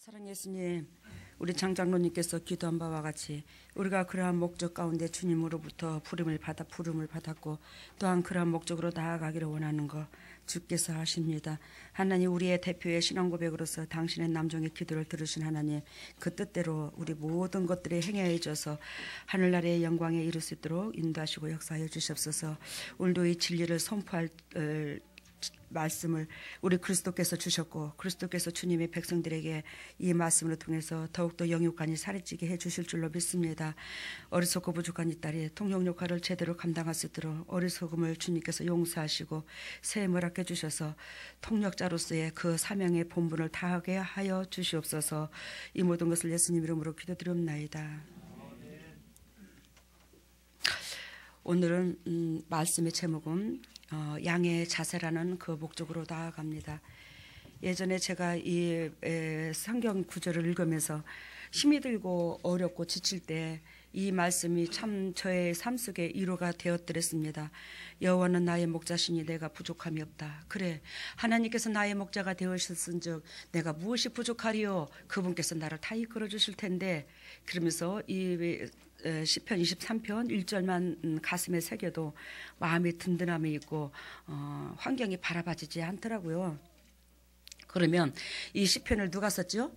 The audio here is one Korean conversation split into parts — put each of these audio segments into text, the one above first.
사랑의 예수님, 우리 장장로님께서 기도한 바와 같이 우리가 그러한 목적 가운데 주님으로부터 부름을 받았고 또한 그러한 목적으로 나아가기를 원하는 것 주께서 하십니다. 하나님, 우리의 대표의 신앙 고백으로서 당신의 남종의 기도를 들으신 하나님, 그 뜻대로 우리 모든 것들이 행하여 줘서 하늘나라의 영광에 이룰 수 있도록 인도하시고 역사하여 주시옵소서. 오늘도 이 진리를 선포할 말씀을 우리 그리스도께서 주셨고 그리스도께서 주님의 백성들에게 이 말씀을 통해서 더욱더 영육간이 살이 찌게 해주실 줄로 믿습니다. 어리석고 부족한 이 딸이 통역 역할을 제대로 감당할 수 있도록 어리석음을 주님께서 용서하시고 세임을 아껴 주셔서 통역자로서의 그 사명의 본분을 다하게 하여 주시옵소서. 이 모든 것을 예수님 이름으로 기도드리옵나이다. 오늘은 말씀의 제목은 양의 자세라는 그 목적으로 나아갑니다. 예전에 제가 이 성경 구절을 읽으면서 힘이 들고 어렵고 지칠 때 이 말씀이 참 저의 삶 속에 위로가 되었더랬습니다. 여호와는 나의 목자시니 내가 부족함이 없다. 그래, 하나님께서 나의 목자가 되었을진즉 내가 무엇이 부족하리요? 그분께서 나를 다 이끌어 주실 텐데, 그러면서 이 시편 23편 1절만 가슴에 새겨도 마음이 든든함이 있고 환경이 바라봐지지 않더라고요. 그러면 이 시편을 누가 썼죠?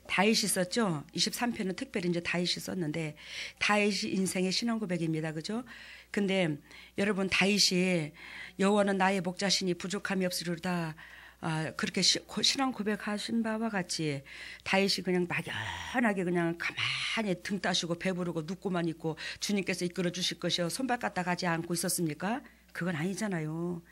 다윗이 썼죠. 23편은 특별히 이제 다윗이 썼는데 다윗이 인생의 신앙 고백입니다. 그죠? 근데 여러분, 다윗이 여호와는 나의 목자시니 부족함이 없으리로다, 그렇게 신앙 고백하신 바와 같이 다윗이 그냥 막연하게 그냥 가만히 등 따시고 배부르고 눕고만 있고 주님께서 이끌어 주실 것이요 손발 갖다 가지 않고 있었습니까? 그건 아니잖아요.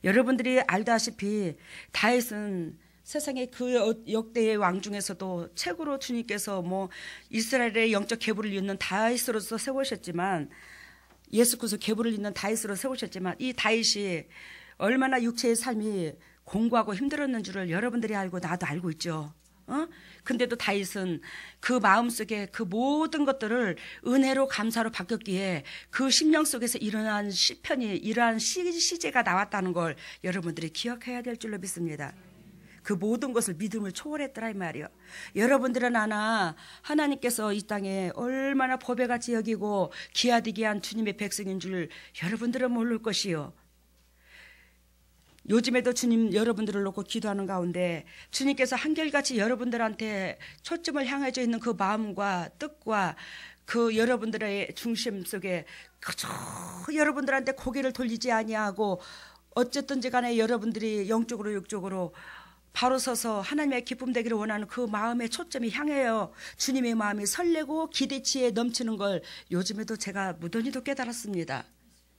여러분들이 알다시피 다윗은 세상의 그 역대의 왕 중에서도 최고로 주님께서 뭐 이스라엘의 영적 계보를 잇는 다윗으로서 세우셨지만, 예수 그리스도 계보를 잇는 다윗으로 세우셨지만, 이 다윗이 얼마나 육체의 삶이 공고하고 힘들었는 줄을 여러분들이 알고 나도 알고 있죠. 근데도 다윗은 그 마음속에 그 모든 것들을 은혜로 감사로 바뀌었기에 그 심령 속에서 일어난 시편이, 이러한 시제가 나왔다는 걸 여러분들이 기억해야 될 줄로 믿습니다. 그 모든 것을 믿음을 초월했더라 이 말이요. 여러분들은 아나 하나님께서 이 땅에 얼마나 보배같이 여기고 귀하디게 한 주님의 백성인 줄 여러분들은 모를 것이요. 요즘에도 주님 여러분들을 놓고 기도하는 가운데 주님께서 한결같이 여러분들한테 초점을 향해져 있는 그 마음과 뜻과 그 여러분들의 중심 속에 그저 여러분들한테 고개를 돌리지 아니하고 어쨌든지 간에 여러분들이 영적으로 육적으로 바로 서서 하나님의 기쁨 되기를 원하는 그 마음의 초점이 향해요. 주님의 마음이 설레고 기대치에 넘치는 걸 요즘에도 제가 무던히도 깨달았습니다.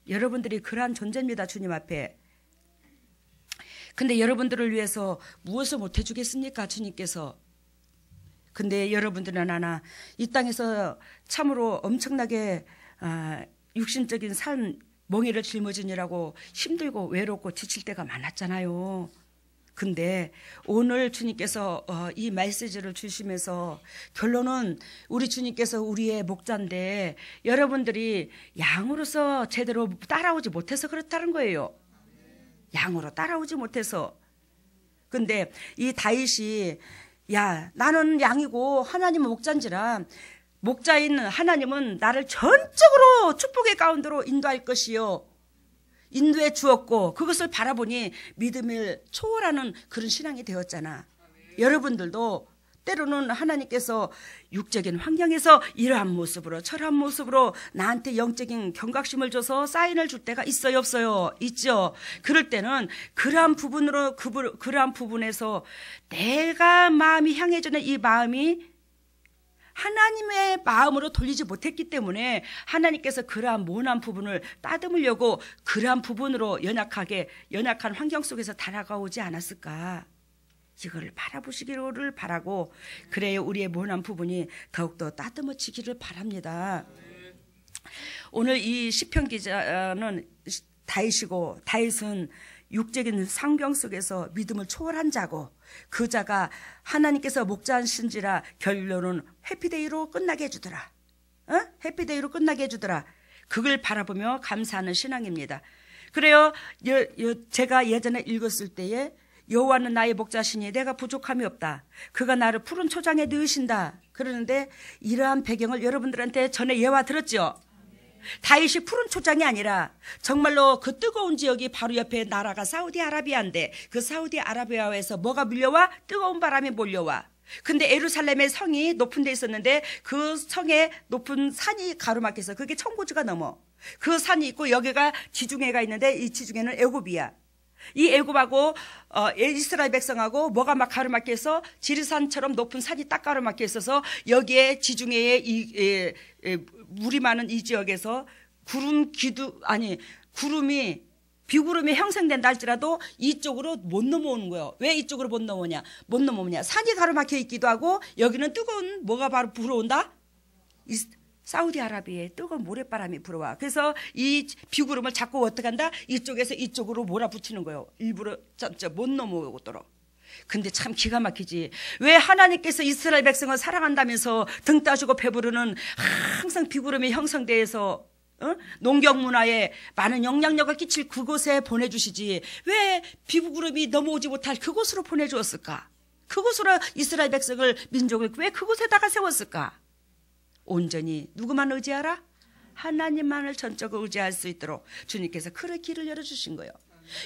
여러분들이 그러한 존재입니다. 주님 앞에. 근데 여러분들을 위해서 무엇을 못 해주겠습니까? 주님께서. 근데 여러분들은 하나 이 땅에서 참으로 엄청나게 육신적인 삶 멍에를 짊어지느라고 힘들고 외롭고 지칠 때가 많았잖아요. 근데 오늘 주님께서 이 메시지를 주시면서 결론은 우리 주님께서 우리의 목자인데 여러분들이 양으로서 제대로 따라오지 못해서 그렇다는 거예요. 양으로 따라오지 못해서. 근데 이 다윗이 야, 나는 양이고 하나님은 목자인지라 목자인 하나님은 나를 전적으로 축복의 가운데로 인도할 것이요, 인도해 주었고 그것을 바라보니 믿음을 초월하는 그런 신앙이 되었잖아. 여러분들도 때로는 하나님께서 육적인 환경에서 이러한 모습으로 저러한 모습으로 나한테 영적인 경각심을 줘서 사인을 줄 때가 있어요, 없어요? 있죠. 그럴 때는 그러한 부분에서 내가 마음이 향해지는 이 마음이 하나님의 마음으로 돌리지 못했기 때문에 하나님께서 그러한 모난 부분을 따듬으려고 그러한 부분으로 연약한 환경 속에서 다가오지 않았을까? 이거를 바라보시기를 바라고, 그래야 우리의 모난 부분이 더욱더 따듬어지기를 바랍니다. 오늘 이 시편 기자는 다윗이고, 다윗은 육적인 상경 속에서 믿음을 초월한 자고, 그 자가 하나님께서 목자하신지라 결론은 해피데이로 끝나게 해주더라. 해피데이로 끝나게 해주더라. 그걸 바라보며 감사하는 신앙입니다. 그래요. 제가 예전에 읽었을 때에 여호와는 나의 목자시니 내가 부족함이 없다. 그가 나를 푸른 초장에 넣으신다. 그러는데 이러한 배경을 여러분들한테 전에 예화 들었죠? 다윗이 푸른 초장이 아니라 정말로 그 뜨거운 지역이 바로 옆에 나라가 사우디아라비아인데 그 사우디아라비아에서 뭐가 밀려와? 뜨거운 바람이 몰려와. 근데 예루살렘의 성이 높은 데 있었는데 그 성에 높은 산이 가로막혀서 그게 천고지가 넘어. 그 산이 있고 여기가 지중해가 있는데 이 지중해는 애굽이야. 이 애굽하고 이스라엘 백성하고 뭐가 막 가로막혀서 지리산처럼 높은 산이 딱 가로막혀 있어서 여기에 지중해에 물이 많은 이 지역에서 비구름이 형성된다 할지라도 이쪽으로 못 넘어오는 거예요. 왜 이쪽으로 못 넘어오냐? 산이 가로막혀 있기도 하고 여기는 뜨거운 뭐가 바로 불어온다? 사우디아라비아에 뜨거운 모래바람이 불어와. 그래서 이 비구름을 자꾸 어떻게 한다? 이쪽에서 이쪽으로 몰아붙이는 거예요. 일부러 못 넘어오도록. 근데 참 기가 막히지. 왜 하나님께서 이스라엘 백성을 사랑한다면서 등 따주고 배부르는 항상 비구름이 형성돼서 농경 문화에 많은 영향력을 끼칠 그곳에 보내주시지 왜 비구름이 넘어오지 못할 그곳으로 보내주었을까? 그곳으로 이스라엘 백성을 민족을 왜 그곳에다가 세웠을까? 온전히 누구만 의지하라? 하나님만을 전적으로 의지할 수 있도록 주님께서 그런 길을 열어주신 거예요.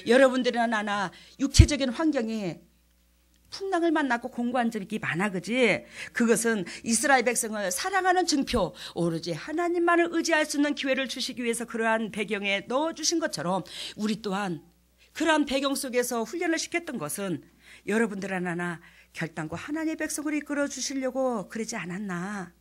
여러분들이나 나나 육체적인 환경이 풍랑을 만나고 공고한 점이 많아, 그지? 그것은 이스라엘 백성을 사랑하는 증표, 오로지 하나님만을 의지할 수 있는 기회를 주시기 위해서 그러한 배경에 넣어주신 것처럼 우리 또한 그러한 배경 속에서 훈련을 시켰던 것은 여러분들이나 나나 결단코 하나님의 백성을 이끌어 주시려고 그러지 않았나?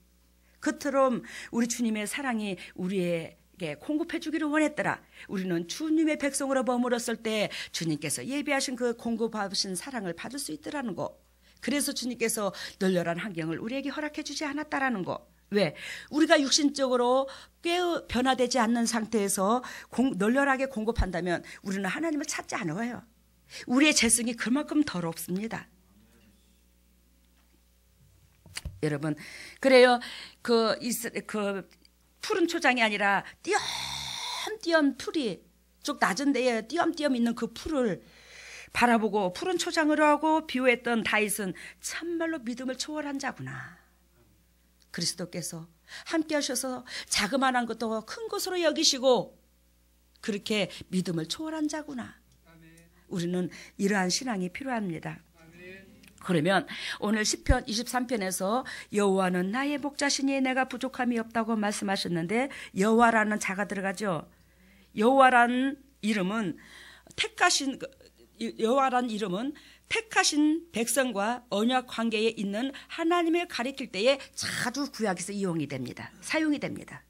그처럼 우리 주님의 사랑이 우리에게 공급해 주기를 원했더라. 우리는 주님의 백성으로 머물렀을 때 주님께서 예비하신 그 공급하신 사랑을 받을 수 있더라는 거. 그래서 주님께서 널널한 환경을 우리에게 허락해 주지 않았다라는 거. 왜? 우리가 육신적으로 꽤 변화되지 않는 상태에서 널널하게 공급한다면 우리는 하나님을 찾지 않아요. 우리의 재성이 그만큼 더럽습니다. 여러분, 그래요. 그 푸른 초장이 아니라 띄엄띄엄 풀이 쭉 낮은 데에 띄엄띄엄 있는 그 풀을 바라보고 푸른 초장으로 하고 비유했던 다윗은 참말로 믿음을 초월한 자구나. 그리스도께서 함께 하셔서 자그마한 것도 큰 것으로 여기시고 그렇게 믿음을 초월한 자구나. 우리는 이러한 신앙이 필요합니다. 그러면 오늘 시편 23편에서 여호와는 나의 목자시니 내가 부족함이 없다고 말씀하셨는데 여호와라는 자가 들어가죠. 여호와라는 이름은 택하신 백성과 언약 관계에 있는 하나님을 가리킬 때에 자주 구약에서 이용이 됩니다. 사용이 됩니다.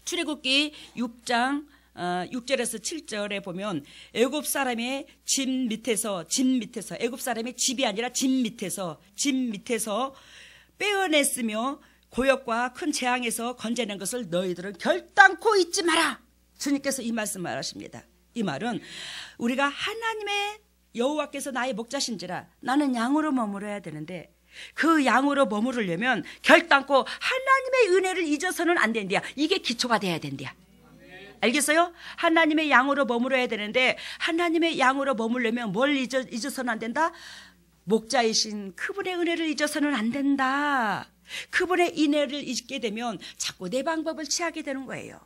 출애굽기 6장 6절에서 7절에 보면 애굽 사람의 집 밑에서 애굽 사람의 집이 아니라 집 밑에서 빼어냈으며 고역과 큰 재앙에서 건져낸 것을 너희들은 결단코 잊지 마라. 주님께서 이 말씀을 하십니다. 이 말은 우리가 하나님의 여호와께서 나의 목자신지라 나는 양으로 머물러야 되는데 그 양으로 머무르려면 결단코 하나님의 은혜를 잊어서는 안 된대야. 이게 기초가 돼야 된대야. 알겠어요? 하나님의 양으로 머물러야 되는데 하나님의 양으로 머물려면 뭘 잊어서는 안 된다? 목자이신 그분의 은혜를 잊어서는 안 된다. 그분의 은혜를 잊게 되면 자꾸 내 방법을 취하게 되는 거예요.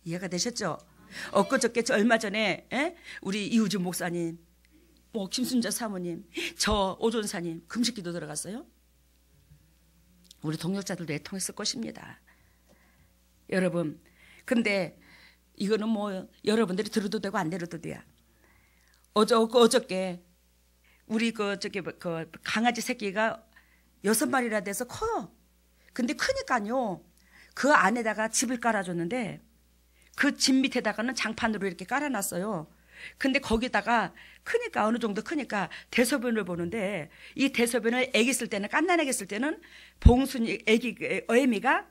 이해가 되셨죠? 엊그저께 얼마 전에 우리 이우준 목사님, 김순자 사모님, 저 오존사님 금식기도 들어갔어요. 우리 동역자들도 애통했을 것입니다. 여러분, 근데 이거는 뭐 여러분들이 들어도 되고 안 들어도 돼요. 어저께 우리 그 강아지 새끼가 6마리나 돼서 커. 근데 크니까요. 그 안에다가 집을 깔아줬는데 그 집 밑에다가는 장판으로 이렇게 깔아놨어요. 근데 거기다가 크니까 어느 정도 크니까 대소변을 보는데 이 대소변을 애기 쓸 때는 갓난애기 쓸 때는 봉순이 어애미가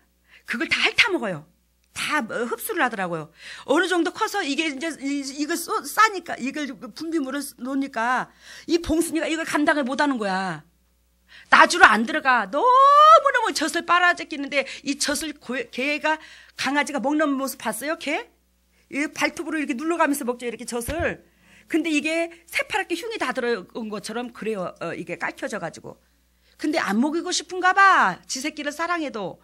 그걸 다 핥아먹어요. 다 흡수를 하더라고요. 어느 정도 커서 이게 이제 이거 싸니까 이걸 분비물을 놓으니까 이 봉순이가 이걸 감당을 못하는 거야. 나주로 안 들어가. 너무너무 젖을 빨아제끼는데 이 젖을 개가 강아지가 먹는 모습 봤어요? 개? 이 발톱으로 이렇게 눌러가면서 먹죠. 이렇게 젖을. 근데 이게 새파랗게 흉이 다 들어온 것처럼 그래요. 이게 깔켜져가지고. 근데 안 먹이고 싶은가 봐. 지 새끼를 사랑해도.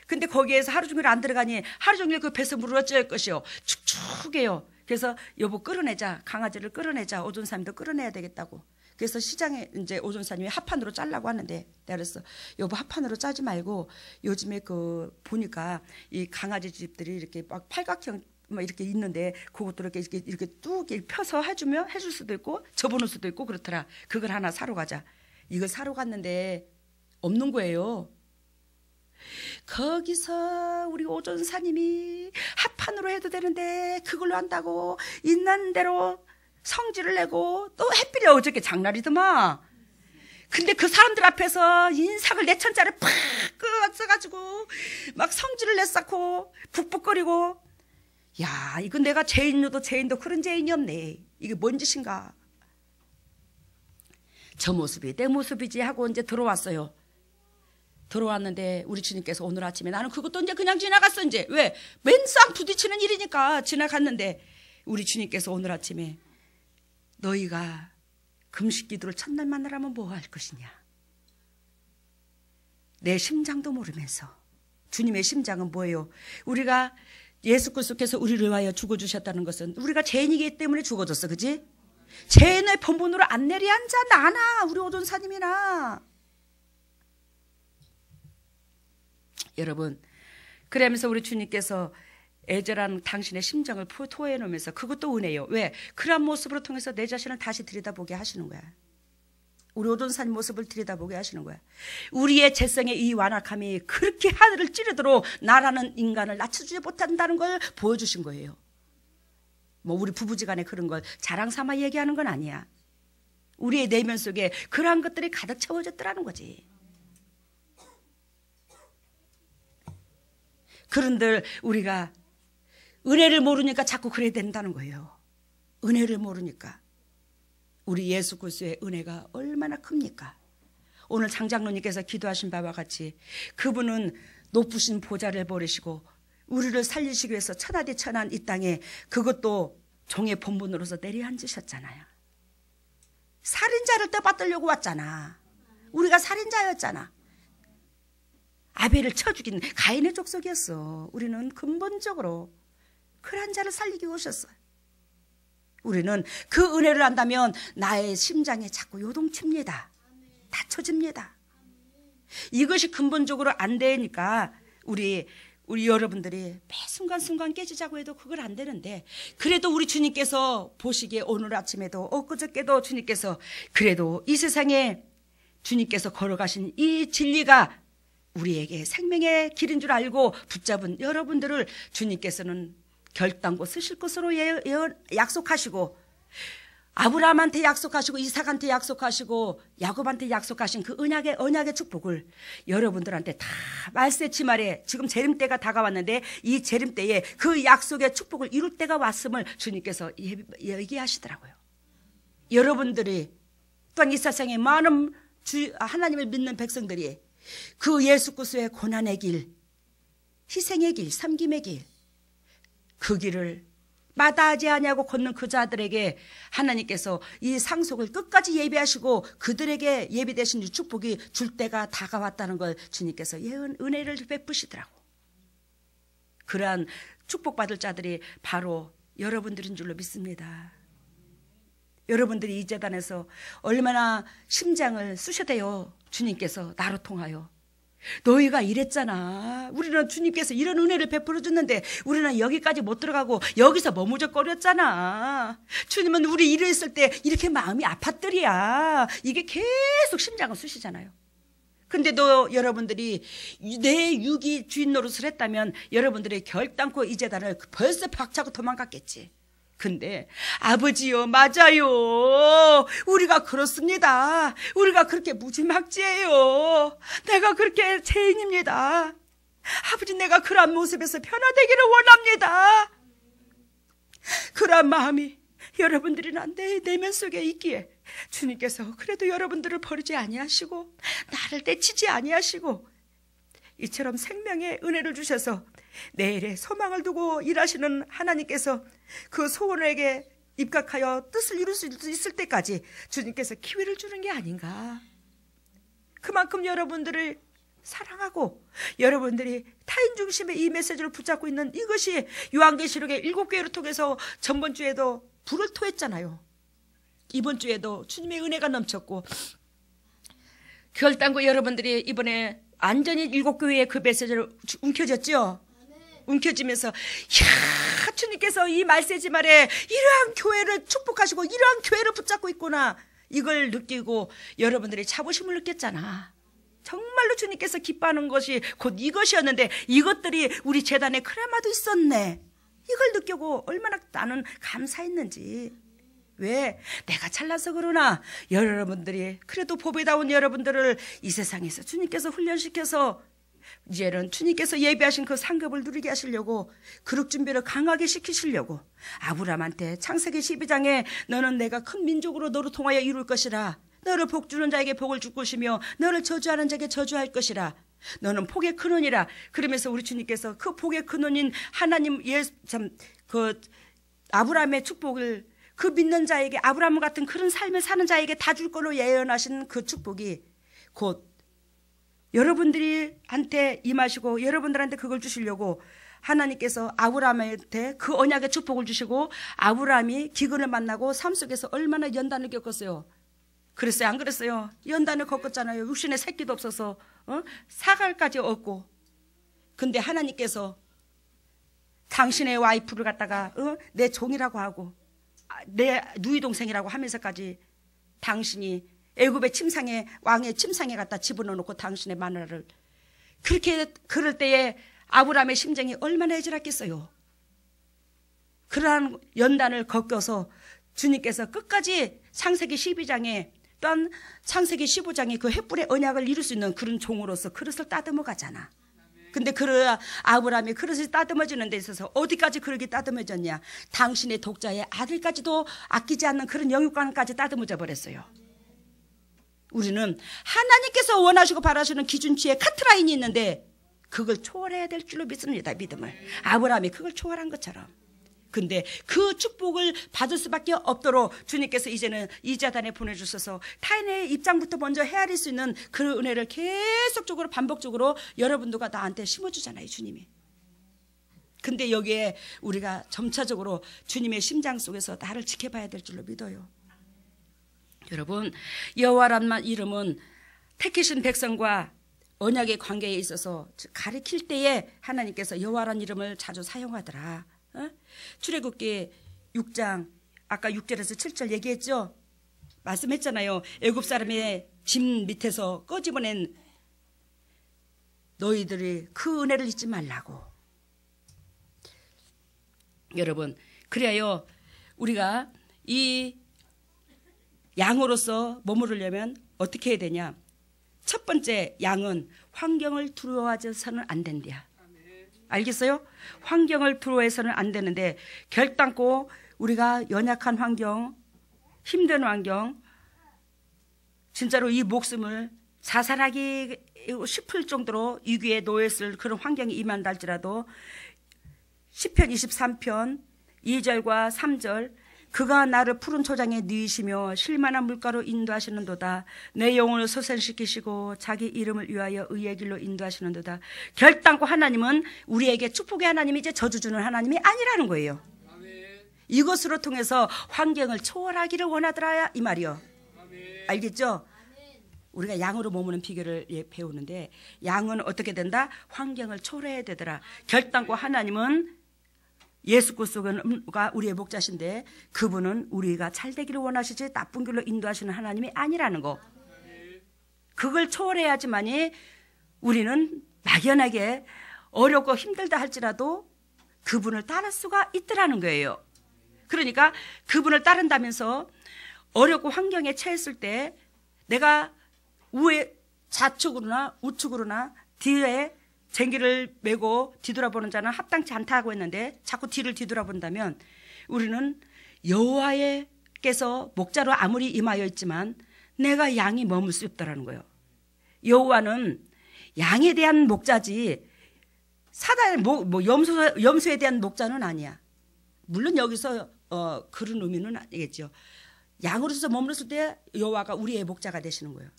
근데 거기에서 하루 종일 안 들어가니 하루 종일 그 배에서 물을 어쩔 것이요. 축축해요. 그래서 여보 끌어내자. 강아지를 끌어내자. 오존사님도 끌어내야 되겠다고. 그래서 시장에 이제 오존사님이 합판으로 짜려고 하는데 내가 그랬어. 여보 합판으로 짜지 말고 요즘에 그 보니까 이 강아지 집들이 이렇게 막 팔각형 막 이렇게 있는데 그것도 이렇게 뚝 펴서 해줄 수도 있고 접어놓을 수도 있고 그렇더라. 그걸 하나 사러 가자. 이걸 사러 갔는데 없는 거예요. 거기서 우리 오존사님이 합판으로 해도 되는데 그걸로 한다고 있는 대로 성질을 내고 또 햇빛이 어저께 장날이더만. 근데 그 사람들 앞에서 인상을 내천자를 팍 써가지고 막 성질을 냈었고 북북거리고. 야, 이건 내가 죄인도 그런 죄인이 없네. 이게 뭔 짓인가. 저 모습이 내 모습이지 하고 이제 들어왔어요. 들어왔는데 우리 주님께서 오늘 아침에 나는 그것도 이제 그냥 지나갔어. 이제 왜? 맨상 부딪히는 일이니까 지나갔는데 우리 주님께서 오늘 아침에 너희가 금식 기도를 첫날 만나라면 뭐 할 것이냐. 내 심장도 모르면서. 주님의 심장은 뭐예요? 우리가 예수 그리스도께서 우리를 위하여 죽어주셨다는 것은 우리가 죄인이기 때문에 죽어졌어. 그지? 죄인의 본분으로 안 내려앉아. 나나 우리 오존사님이나. 여러분, 그러면서 우리 주님께서 애절한 당신의 심정을 토해해 놓으면서 그것도 은혜요. 왜? 그런 모습으로 통해서 내 자신을 다시 들여다보게 하시는 거야. 우리 오존사님 모습을 들여다보게 하시는 거야. 우리의 죄성의 이 완악함이 그렇게 하늘을 찌르도록 나라는 인간을 낮춰주지 못한다는 걸 보여주신 거예요. 뭐 우리 부부지간에 그런 걸 자랑 삼아 얘기하는 건 아니야. 우리의 내면 속에 그러한 것들이 가득 채워졌더라는 거지. 그런들 우리가 은혜를 모르니까 자꾸 그래야 된다는 거예요. 은혜를 모르니까. 우리 예수 그리스도의 은혜가 얼마나 큽니까? 오늘 장장로님께서 기도하신 바와 같이 그분은 높으신 보좌를 버리시고 우리를 살리시기 위해서 천하디 천한 이 땅에 그것도 종의 본분으로서 내려앉으셨잖아요. 살인자를 떠받들려고 왔잖아. 우리가 살인자였잖아. 아벨을 쳐 죽인 가인의 족속이었어. 우리는 근본적으로 그런 자를 살리기 오셨어요. 우리는 그 은혜를 안다면 나의 심장에 자꾸 요동칩니다. 다쳐집니다. 이것이 근본적으로 안 되니까 우리 여러분들이 매 순간순간 깨지자고 해도 그걸 안 되는데 그래도 우리 주님께서 보시기에 오늘 아침에도 엊그저께도 주님께서 그래도 이 세상에 주님께서 걸어가신 이 진리가 우리에게 생명의 길인 줄 알고 붙잡은 여러분들을 주님께서는 결단코 쓰실 것으로 약속하시고 아브라함한테 약속하시고 이삭한테 약속하시고 야곱한테 약속하신 그 언약의 축복을 여러분들한테 다 말세치말에 지금 재림때가 다가왔는데 이 재림때에 그 약속의 축복을 이룰 때가 왔음을 주님께서 얘기하시더라고요. 여러분들이 또한 이 세상에 많은 하나님을 믿는 백성들이 그 예수 그리스도의 고난의 길, 희생의 길, 섬김의 길, 그 길을 마다하지 아니하고 걷는 그 자들에게 하나님께서 이 상속을 끝까지 예비하시고 그들에게 예비되신 축복이 줄 때가 다가왔다는 걸 주님께서 은혜를 베푸시더라고. 그러한 축복받을 자들이 바로 여러분들인 줄로 믿습니다. 여러분들이 이 재단에서 얼마나 심장을 쑤셔대요. 주님께서 나로 통하여. 너희가 이랬잖아. 우리는 주님께서 이런 은혜를 베풀어 줬는데 우리는 여기까지 못 들어가고 여기서 머무적거렸잖아. 주님은 우리 이랬을 때 이렇게 마음이 아팠더리야. 이게 계속 심장을 쑤시잖아요. 근데 여러분들이 내 육이 주인 노릇을 했다면 여러분들이 결단코 이 재단을 벌써 박차고 도망갔겠지. 근데 아버지요, 맞아요. 우리가 그렇습니다. 우리가 그렇게 무지막지해요. 내가 그렇게 죄인입니다. 아버지, 내가 그런 모습에서 변화되기를 원합니다. 그런 마음이 여러분들이나 내 내면 속에 있기에 주님께서 그래도 여러분들을 버리지 아니하시고 나를 내치지 아니하시고 이처럼 생명의 은혜를 주셔서 내일의 소망을 두고 일하시는 하나님께서 그 소원에게 입각하여 뜻을 이룰 수 있을 때까지 주님께서 기회를 주는 게 아닌가. 그만큼 여러분들을 사랑하고 여러분들이 타인 중심의 이 메시지를 붙잡고 있는 이것이 요한계시록의 7교회를 통해서 전번 주에도 불을 토했잖아요. 이번 주에도 주님의 은혜가 넘쳤고 결단고 여러분들이 이번에 완전히 7교회의 그 메시지를 움켜졌죠. 움켜지면서 야, 주님께서 이 말세지 말에 이러한 교회를 축복하시고 이러한 교회를 붙잡고 있구나, 이걸 느끼고 여러분들이 자부심을 느꼈잖아. 정말로 주님께서 기뻐하는 것이 곧 이것이었는데 이것들이 우리 재단에 그나마도 있었네, 이걸 느끼고 얼마나 나는 감사했는지. 왜? 내가 잘나서 그러나 여러분들이 그래도 보배다운 여러분들을 이 세상에서 주님께서 훈련시켜서 이제는 주님께서 예비하신 그 상급을 누리게 하시려고 그릇 준비를 강하게 시키시려고 아브라함한테 창세기 12장에 너는 내가 큰 민족으로 너를 통하여 이룰 것이라, 너를 복주는 자에게 복을 줄 것이며 너를 저주하는 자에게 저주할 것이라, 너는 복의 근원이라. 그러면서 우리 주님께서 그 복의 근원인 하나님 그 아브라함의 축복을 그 믿는 자에게, 아브라함 같은 그런 삶을 사는 자에게 다 줄 걸로 예언하신 그 축복이 곧 여러분들한테 임하시고 여러분들한테 그걸 주시려고 하나님께서 아브라함한테 그 언약의 축복을 주시고 아브라함이 기근을 만나고 삶 속에서 얼마나 연단을 겪었어요. 그랬어요? 안 그랬어요? 연단을 겪었잖아요. 육신의 새끼도 없어서 사갈까지 얻고. 근데 하나님께서 당신의 와이프를 갖다가 내 종이라고 하고 내 누이 동생이라고 하면서까지 당신이 애굽의 침상에, 왕의 침상에 갖다 집어넣어 놓고 당신의 마누라를, 그렇게 그럴 때에 아브라함의 심정이 얼마나 애절했겠어요. 그러한 연단을 겪어서 주님께서 끝까지 창세기 12장에 또한 창세기 15장에 그 횃불의 언약을 이룰 수 있는 그런 종으로서 그릇을 따듬어 가잖아. 근데 그 아브라함이 그릇을 따듬어지는 데 있어서 어디까지 그릇이 따듬어졌냐, 당신의 독자의 아들까지도 아끼지 않는 그런 영육간까지 따듬어져 버렸어요. 우리는 하나님께서 원하시고 바라시는 기준치의 카트라인이 있는데 그걸 초월해야 될 줄로 믿습니다. 믿음을. 아브라함이 그걸 초월한 것처럼. 근데 그 축복을 받을 수밖에 없도록 주님께서 이제는 이 재단에 보내주셔서 타인의 입장부터 먼저 헤아릴 수 있는 그 은혜를 계속적으로 반복적으로 여러분들과 나한테 심어주잖아요, 주님이. 근데 여기에 우리가 점차적으로 주님의 심장 속에서 나를 지켜봐야 될 줄로 믿어요. 여러분, 여호와란 이름은 택하신 백성과 언약의 관계에 있어서 가리킬 때에 하나님께서 여호와란 이름을 자주 사용하더라. 출애굽기 6장 아까 6절에서 7절 얘기했죠. 말씀했잖아요. 애굽 사람의 짐 밑에서 꺼집어낸 너희들이 그 은혜를 잊지 말라고. 여러분, 그래요 우리가 이 양으로서 머무르려면 어떻게 해야 되냐. 첫 번째, 양은 환경을 두려워해서는 안 된대요. 알겠어요? 환경을 두려워해서는 안 되는데 결단코 우리가 연약한 환경, 힘든 환경, 진짜로 이 목숨을 자살하기 싶을 정도로 위기에 놓였을 그런 환경이 임한다 할지라도 시편 23편 2절과 3절, 그가 나를 푸른 초장에 누이시며 쉴만한 물가로 인도하시는도다. 내 영혼을 소생시키시고 자기 이름을 위하여 의의 길로 인도하시는도다. 결단코 하나님은 우리에게 축복의 하나님이 이제 저주 주는 하나님이 아니라는 거예요. 아멘. 이것으로 통해서 환경을 초월하기를 원하더라 이 말이요. 아멘. 알겠죠? 아멘. 우리가 양으로 머무는 비결을 배우는데 양은 어떻게 된다? 환경을 초월해야 되더라. 결단코 하나님은 예수 그리스도가 우리의 목자신데 그분은 우리가 잘 되기를 원하시지 나쁜 길로 인도하시는 하나님이 아니라는 거. 그걸 초월해야지만이 우리는 막연하게 어렵고 힘들다 할지라도 그분을 따를 수가 있더라는 거예요. 그러니까 그분을 따른다면서 어렵고 환경에 처했을 때 내가 좌측으로나 우측으로나 뒤에 쟁기를 메고 뒤돌아보는 자는 합당치 않다고 했는데 자꾸 뒤를 뒤돌아본다면 우리는 여호와께서 목자로 아무리 임하여 있지만 내가 양이 머물 수 없다라는 거예요. 여호와는 양에 대한 목자지 사단의 염소에 대한 목자는 아니야. 물론 여기서 그런 의미는 아니겠죠. 양으로서 머물렀을 때 여호와가 우리의 목자가 되시는 거예요.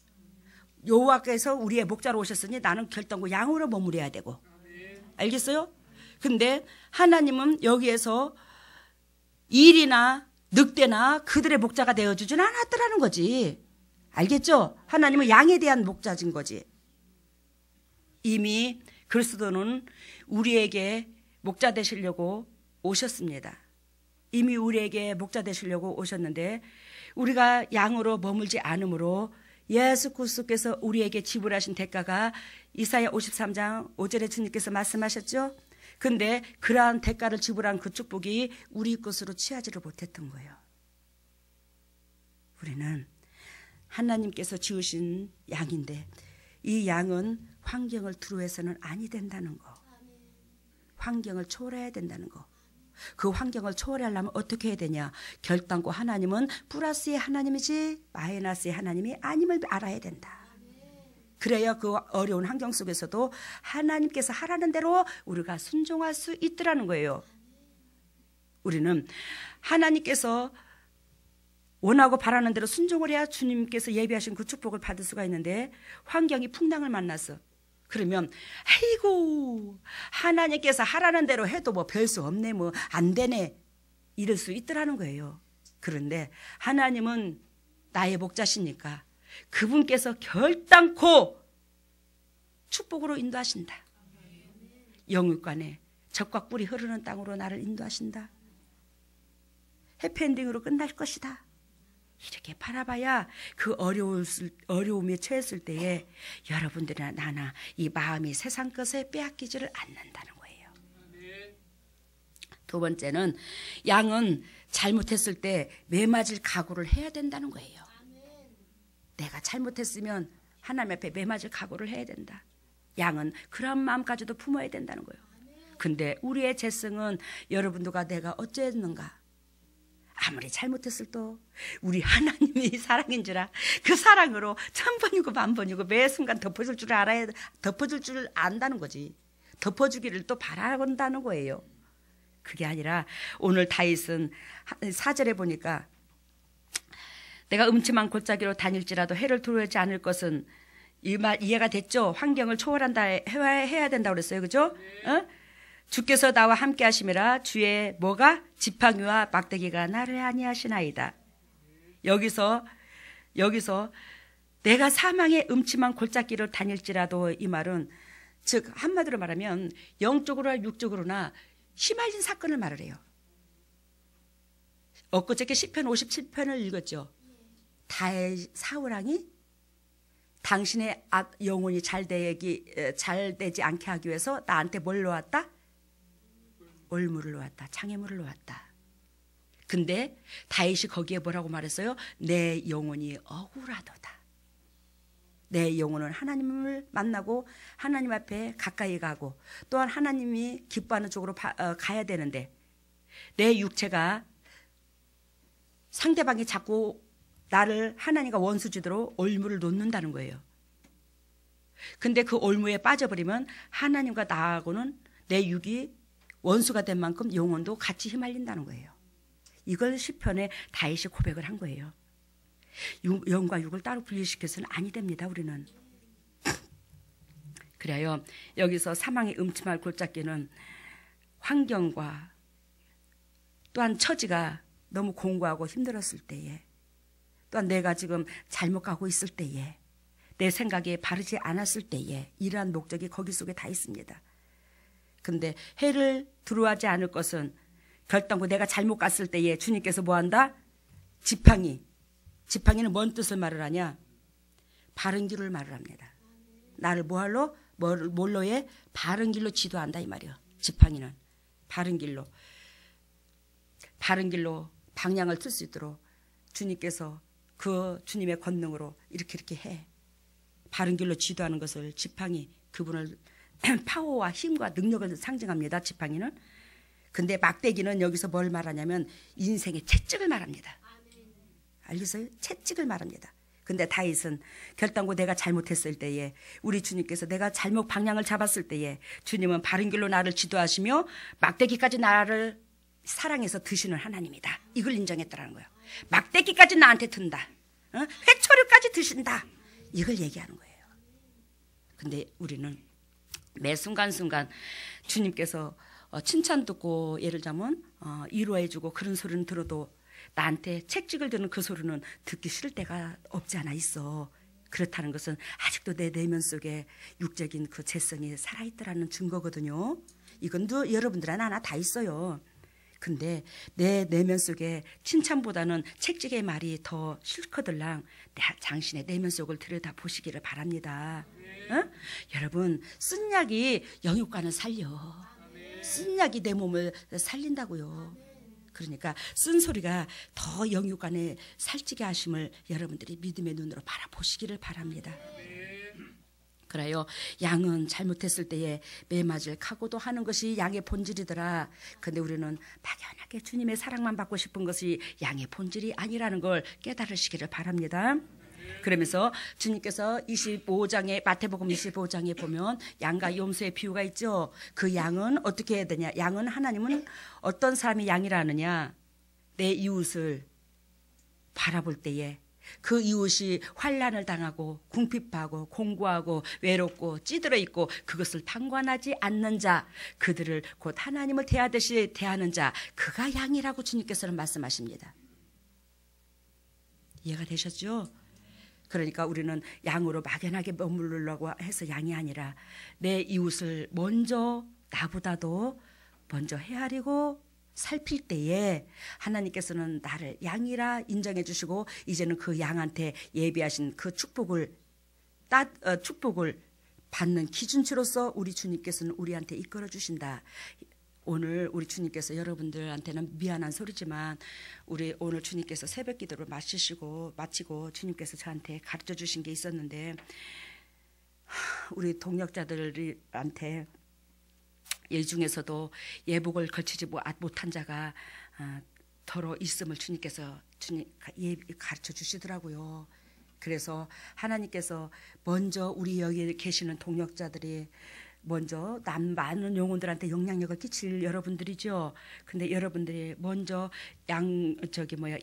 여호와께서 우리의 목자로 오셨으니 나는 결단코 양으로 머무려야 되고. 알겠어요? 근데 하나님은 여기에서 일이나 늑대나 그들의 목자가 되어주진 않았더라는 거지. 알겠죠? 하나님은 양에 대한 목자진 거지. 이미 그리스도는 우리에게 목자 되시려고 오셨습니다. 이미 우리에게 목자 되시려고 오셨는데 우리가 양으로 머물지 않으므로 예수 그리스도께서 우리에게 지불하신 대가가 이사야 53장 5절에 주님께서 말씀하셨죠. 근데 그러한 대가를 지불한 그 축복이 우리 것으로 취하지를 못했던 거예요. 우리는 하나님께서 지으신 양인데 이 양은 환경을 두루해서는 아니 된다는 거. 환경을 초월해야 된다는 거. 그 환경을 초월하려면 어떻게 해야 되냐. 결단코 하나님은 플러스의 하나님이지 마이너스의 하나님이 아님을 알아야 된다. 그래야 그 어려운 환경 속에서도 하나님께서 하라는 대로 우리가 순종할 수 있더라는 거예요. 우리는 하나님께서 원하고 바라는 대로 순종을 해야 주님께서 예비하신 그 축복을 받을 수가 있는데 환경이 풍랑을 만났어. 그러면 아이고 하나님께서 하라는 대로 해도 뭐 별 수 없네 뭐 안 되네 이럴 수 있더라는 거예요. 그런데 하나님은 나의 목자시니까 그분께서 결단코 축복으로 인도하신다. 영육간에 젖과 꿀이 흐르는 땅으로 나를 인도하신다. 해피엔딩으로 끝날 것이다. 이렇게 바라봐야 그 어려움에 처했을 때에 여러분들이나 나나 이 마음이 세상 것에 빼앗기지를 않는다는 거예요. 두 번째는 양은 잘못했을 때 매맞을 각오를 해야 된다는 거예요. 내가 잘못했으면 하나님 앞에 매맞을 각오를 해야 된다. 양은 그런 마음까지도 품어야 된다는 거예요. 근데 우리의 재성은 여러분들과 내가 어찌했는가? 아무리 잘못했을 때 우리 하나님이 사랑인 줄 알아. 그 사랑으로 1000번이고 1000번이고 매 순간 덮어줄 줄 알아야 덮어줄 줄 안다는 거지. 덮어주기를 또 바라본다는 거예요. 그게 아니라 오늘 다윗은 4절에 보니까 내가 음침한 골짜기로 다닐지라도 해를 두려워하지 않을 것은 이 말 이해가 됐죠? 환경을 초월한다 해야 된다고 그랬어요. 그죠? 주께서 나와 함께 하심이라 주의 뭐가? 지팡이와 막대기가 나를 안위하시나이다. 여기서 내가 사망의 음침한 골짜기를 다닐지라도 이 말은 즉 한마디로 말하면 영적으로나 육적으로나 휘말린 사건을 말을 해요. 엊그저께 시편 57편을 읽었죠. 사울왕이 당신의 영혼이 잘 되지 않게 하기 위해서 나한테 뭘 놓았다? 올무를 놓았다. 장애물을 놓았다. 근데 다윗이 거기에 뭐라고 말했어요? 내 영혼이 억울하도다. 내 영혼은 하나님을 만나고 하나님 앞에 가까이 가고 또한 하나님이 기뻐하는 쪽으로 가야 되는데 내 육체가 상대방이 자꾸 나를 하나님과 원수지도로 올무를 놓는다는 거예요. 근데 그 올무에 빠져버리면 하나님과 나하고는 내 육이 원수가 된 만큼 영혼도 같이 휘말린다는 거예요. 이걸 시편에 다윗이 고백을 한 거예요. 영과 육을 따로 분리시켜서는 아니 됩니다. 우리는. 그래요. 여기서 사망의 음침할 골짜기는 환경과 또한 처지가 너무 공고하고 힘들었을 때에 또한 내가 지금 잘못 가고 있을 때에 내 생각이 바르지 않았을 때에 이러한 목적이 거기 속에 다 있습니다. 근데 해를 두려워하지 않을 것은 결단코 내가 잘못 갔을 때에 주님께서 뭐한다? 지팡이는 뭔 뜻을 말을 하냐? 바른 길을 말을 합니다. 나를 뭘로 해? 바른 길로 지도한다 이 말이요. 지팡이는 바른 길로 방향을 틀 수 있도록 주님께서 그 주님의 권능으로 이렇게 해. 바른 길로 지도하는 것을 지팡이 그분을 파워와 힘과 능력을 상징합니다. 지팡이는. 근데 막대기는 여기서 뭘 말하냐면 인생의 채찍을 말합니다. 알겠어요? 채찍을 말합니다. 근데 다윗은 결단코 내가 잘못했을 때에 우리 주님께서 내가 잘못 방향을 잡았을 때에 주님은 바른 길로 나를 지도하시며 막대기까지 나를 사랑해서 드시는 하나님이다. 이걸 인정했다라는 거예요. 막대기까지 나한테 든다. 회초리까지 드신다. 이걸 얘기하는 거예요. 근데 우리는 매 순간순간 주님께서 칭찬 듣고 예를 들자면 위로해주고 그런 소리는 들어도 나한테 책찍을 드는 그 소리는 듣기 싫을 때가 없지 않아 있어. 그렇다는 것은 아직도 내 내면 속에 육적인 그 재성이 살아있더라는 증거거든요. 이건 여러분들 하나 다 있어요. 근데 내 내면 속에 칭찬보다는 책찍의 말이 더 싫거들랑 당신의 내면 속을 들여다 보시기를 바랍니다. 여러분, 쓴 약이 영육간을 살려. 쓴 약이 내 몸을 살린다고요. 그러니까 쓴 소리가 더 영육간에 살찌게 하심을 여러분들이 믿음의 눈으로 바라보시기를 바랍니다. 그래요. 양은 잘못했을 때에 매맞을 각오도 하는 것이 양의 본질이더라. 근데 우리는 막연하게 주님의 사랑만 받고 싶은 것이 양의 본질이 아니라는 걸 깨달으시기를 바랍니다. 그러면서 주님께서 25장에 마태복음 25장에 보면 양과 염소의 비유가 있죠. 그 양은 어떻게 해야 되냐? 양은 하나님은 어떤 사람이 양이라느냐? 내 이웃을 바라볼 때에 그 이웃이 환난을 당하고 궁핍하고 공고하고 외롭고 찌들어 있고 그것을 방관하지 않는 자, 그들을 곧 하나님을 대하듯이 대하는 자, 그가 양이라고 주님께서는 말씀하십니다. 이해가 되셨죠? 그러니까 우리는 양으로 막연하게 머무르려고 해서 양이 아니라 내 이웃을 먼저 나보다도 먼저 헤아리고 살필 때에 하나님께서는 나를 양이라 인정해 주시고 이제는 그 양한테 예비하신 그 축복을 받는 기준치로서 우리 주님께서는 우리한테 이끌어 주신다. 오늘 우리 주님께서 여러분들한테는 미안한 소리지만 우리 오늘 주님께서 새벽 기도를 마치고 주님께서 저한테 가르쳐 주신 게 있었는데 우리 동역자들한테 이 중에서도 예복을 걸치지 못한 자가 더러 있음을 주님께서 가르쳐 주시더라고요. 그래서 하나님께서 먼저 우리 여기 계시는 동역자들이 먼저 많은 영혼들한테 영향력을 끼칠 여러분들이죠. 근데 여러분들이 먼저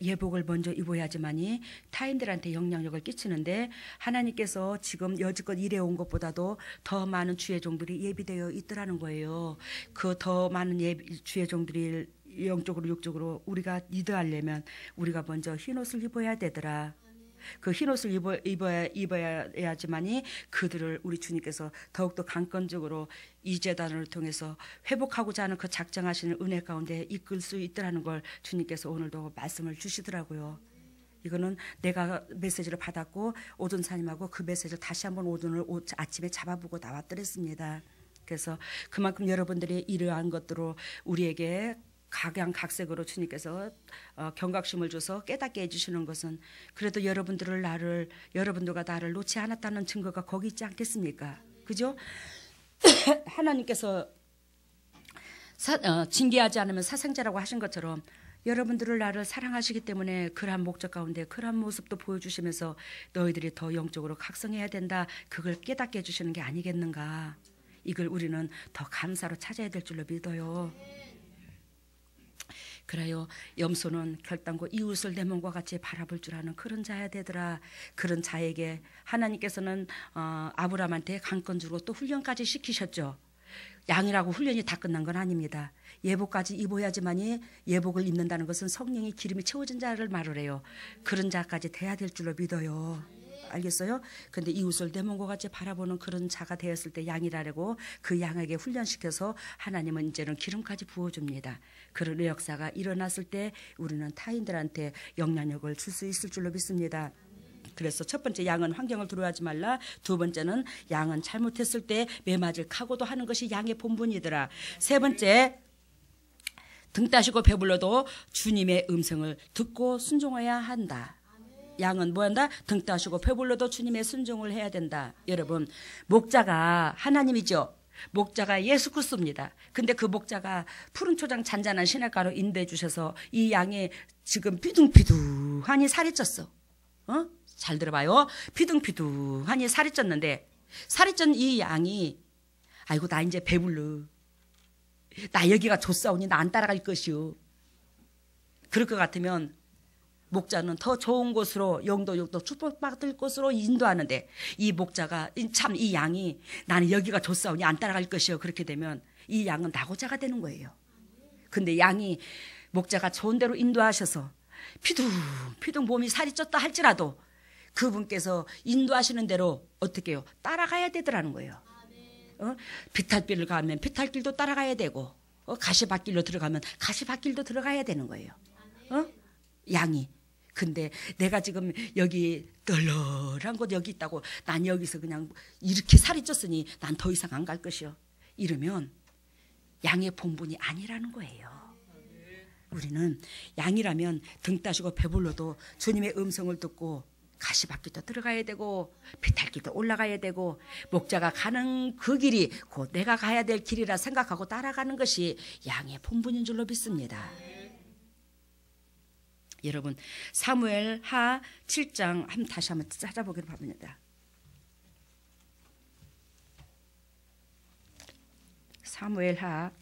예복을 먼저 입어야지만이 타인들한테 영향력을 끼치는데 하나님께서 지금 여지껏 일해온 것보다도 더 많은 주의 종들이 예비되어 있더라는 거예요. 그 더 많은 주의 종들이 영적으로 육적으로 우리가 리드하려면 우리가 먼저 흰옷을 입어야 되더라. 그 흰옷을 입어야지만이 그들을 우리 주님께서 더욱더 강건적으로 이 제단을 통해서 회복하고자 하는 그 작정하시는 은혜 가운데 이끌 수 있더라는 걸 주님께서 오늘도 말씀을 주시더라고요. 이거는 내가 메시지를 받았고 오돈사님하고 그 메시지를 다시 한번 오늘 아침에 잡아보고 나왔더랬습니다. 그래서 그만큼 여러분들이 이러한 것들로 우리에게 각양각색으로 주님께서 경각심을 줘서 깨닫게 해주시는 것은 그래도 여러분들과 나를 놓지 않았다는 증거가 거기 있지 않겠습니까? 그죠? 하나님께서 징계하지 않으면 사생자라고 하신 것처럼 여러분들을 나를 사랑하시기 때문에 그러한 목적 가운데 그러한 모습도 보여주시면서 너희들이 더 영적으로 각성해야 된다. 그걸 깨닫게 해주시는 게 아니겠는가. 이걸 우리는 더 감사로 찾아야 될 줄로 믿어요. 그래요. 염소는 결단코 이웃을 내 몸과 같이 바라볼 줄 아는 그런 자야 되더라. 그런 자에게 하나님께서는 아브라함한테 강권 주고 또 훈련까지 시키셨죠. 양이라고 훈련이 다 끝난 건 아닙니다. 예복까지 입어야지만이 예복을 입는다는 것은 성령의 기름이 채워진 자를 말을 해요. 그런 자까지 돼야 될 줄로 믿어요. 알겠어요? 근데 이웃을 내 몸과 같이 바라보는 그런 자가 되었을 때 양이라고 그 양에게 훈련시켜서 하나님은 이제는 기름까지 부어줍니다. 그런 역사가 일어났을 때 우리는 타인들한테 영향력을 줄 수 있을 줄로 믿습니다. 그래서 첫 번째 양은 환경을 두려워하지 말라. 두 번째는 양은 잘못했을 때 매맞을 각오도 하는 것이 양의 본분이더라. 세 번째, 등 따시고 배불러도 주님의 음성을 듣고 순종해야 한다. 양은 뭐한다? 등 따시고 배불러도 주님의 순종을 해야 된다. 여러분, 목자가 하나님이죠. 목자가 예수 그리스도입니다. 근데 그 목자가 푸른 초장 잔잔한 시냇가로 인도해 주셔서 이 양이 지금 피둥피둥하니 살이 쪘어. 잘 들어봐요. 피둥피둥하니 살이 쪘는데 살이 찐 이 양이 아이고 나 이제 배불러. 나 여기가 좋사오니 나 안 따라갈 것이오. 그럴 것 같으면 목자는 더 좋은 곳으로 영도 축복받을 곳으로 인도하는데, 이 목자가 참 이 양이 나는 여기가 좋사오니 안 따라갈 것이요, 그렇게 되면 이 양은 낙오자가 되는 거예요. 근데 양이 목자가 좋은 데로 인도하셔서 피둥피둥 몸이 살이 쪘다 할지라도 그분께서 인도하시는 대로 어떻게 해요? 따라가야 되더라는 거예요. 비탈길을 가면 비탈길도 따라가야 되고, 가시밭길로 들어가면 가시밭길도 들어가야 되는 거예요. 양이. 근데 내가 지금 여기 널널한 곳 여기 있다고 난 여기서 그냥 이렇게 살이 쪘으니 난 더 이상 안 갈 것이요, 이러면 양의 본분이 아니라는 거예요. 우리는 양이라면 등 따시고 배불러도 주님의 음성을 듣고 가시밭길도 들어가야 되고 비탈길도 올라가야 되고, 목자가 가는 그 길이 곧 내가 가야 될 길이라 생각하고 따라가는 것이 양의 본분인 줄로 믿습니다. 여러분, 사무엘하 7장 다시 한번 찾아보기로 합니다. 사무엘하